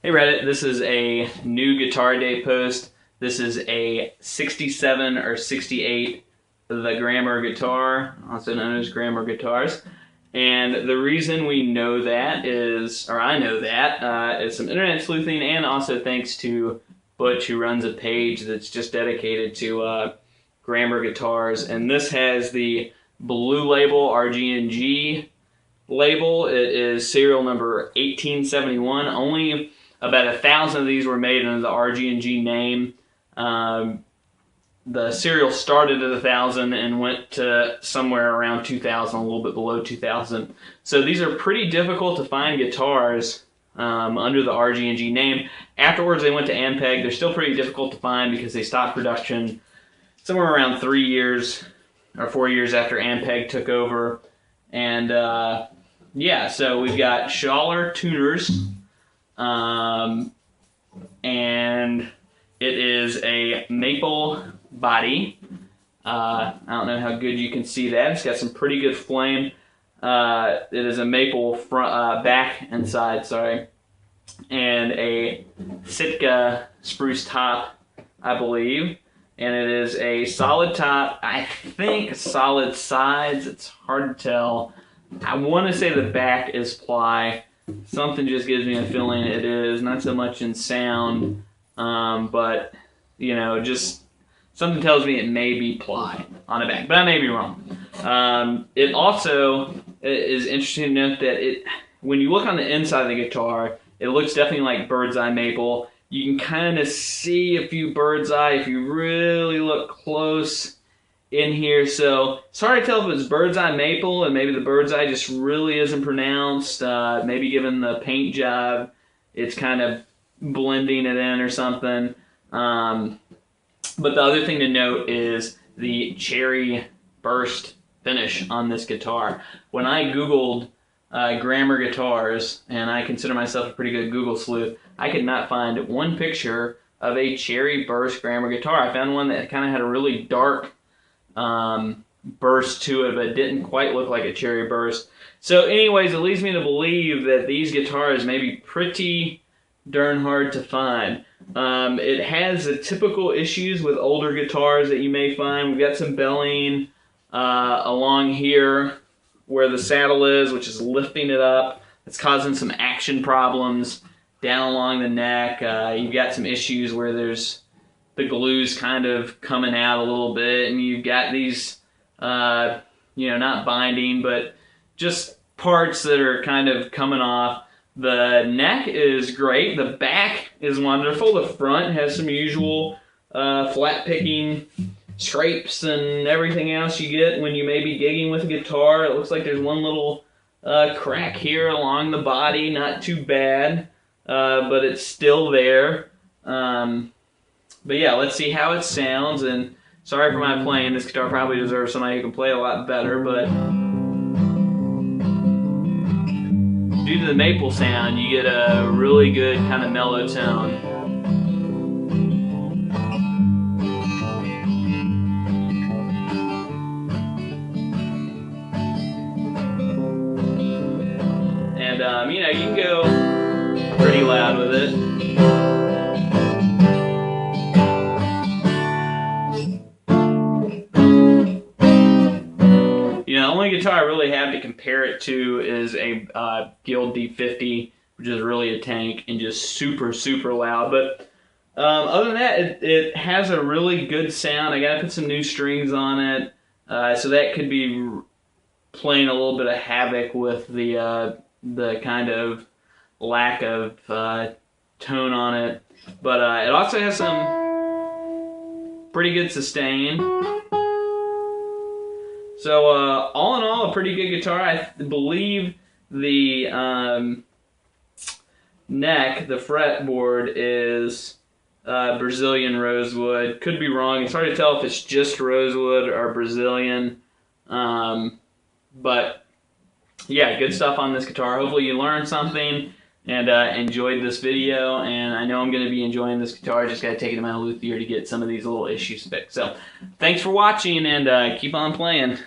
Hey Reddit, this is a new Guitar Day post. This is a 67 or 68, the Gammer Guitar, also known as Gammer Guitars. And the reason we know that is, or I know that, is some internet sleuthing, and also thanks to Butch, who runs a page that's just dedicated to Gammer Guitars. And this has the blue label, RG&G label. It is serial number 1871. Only about 1,000 of these were made under the RG&G name. The serial started at 1,000 and went to somewhere around 2,000, a little bit below 2,000. So these are pretty difficult to find guitars under the RG&G name. Afterwards, they went to Ampeg. They're still pretty difficult to find because they stopped production somewhere around 3 years or 4 years after Ampeg took over. And yeah, so we've got Schaller tuners. And it is a maple body. I don't know how good you can see that. It's got some pretty good flame. It is a maple front, back and side, sorry, and a Sitka spruce top, I believe. And it is a solid top, I think solid sides. It's hard to tell. I want to say the back is ply. Something just gives me a feeling it is, not so much in sound, but, you know, just something tells me it may be ply on the back, but I may be wrong. It also is interesting to note that when you look on the inside of the guitar, it looks definitely like bird's eye maple. You can kind of see a few bird's eye if you really look close in here, so it's hard to tell if it's bird's eye maple and maybe the bird's eye just really isn't pronounced. Maybe given the paint job, it's kind of blending it in or something. But the other thing to note is the cherry burst finish on this guitar. When I Googled Gammer Guitars, and I consider myself a pretty good Google sleuth, I could not find one picture of a cherry burst Gammer guitar. I found one that kind of had a really dark burst to it, but it didn't quite look like a cherry burst. So anyways, it leads me to believe that these guitars may be pretty darn hard to find. It has the typical issues with older guitars that you may find. We've got some belling along here where the saddle is, which is lifting it up. It's causing some action problems down along the neck. You've got some issues where there's the glue's kind of coming out a little bit, and you've got these, not binding, but just parts that are kind of coming off. The neck is great. The back is wonderful. The front has some usual flat picking scrapes and everything else you get when you may be gigging with a guitar. It looks like there's one little crack here along the body. Not too bad, but it's still there. But yeah, let's see how it sounds, and sorry for my playing. This guitar probably deserves somebody who can play a lot better, but due to the maple sound, you get a really good kind of mellow tone. And, you can go pretty loud with it. The only guitar I really have to compare it to is a Guild D50, which is really a tank and just super, super loud. But other than that, it has a really good sound. I gotta put some new strings on it, so that could be playing a little bit of havoc with the kind of lack of tone on it. But it also has some pretty good sustain. So all in all, a pretty good guitar. I believe the neck, the fretboard, is Brazilian rosewood. Could be wrong. It's hard to tell if it's just rosewood or Brazilian. But yeah, good stuff on this guitar. Hopefully you learned something and enjoyed this video. And I know I'm going to be enjoying this guitar. I just got to take it to my luthier to get some of these little issues fixed. So thanks for watching, and keep on playing.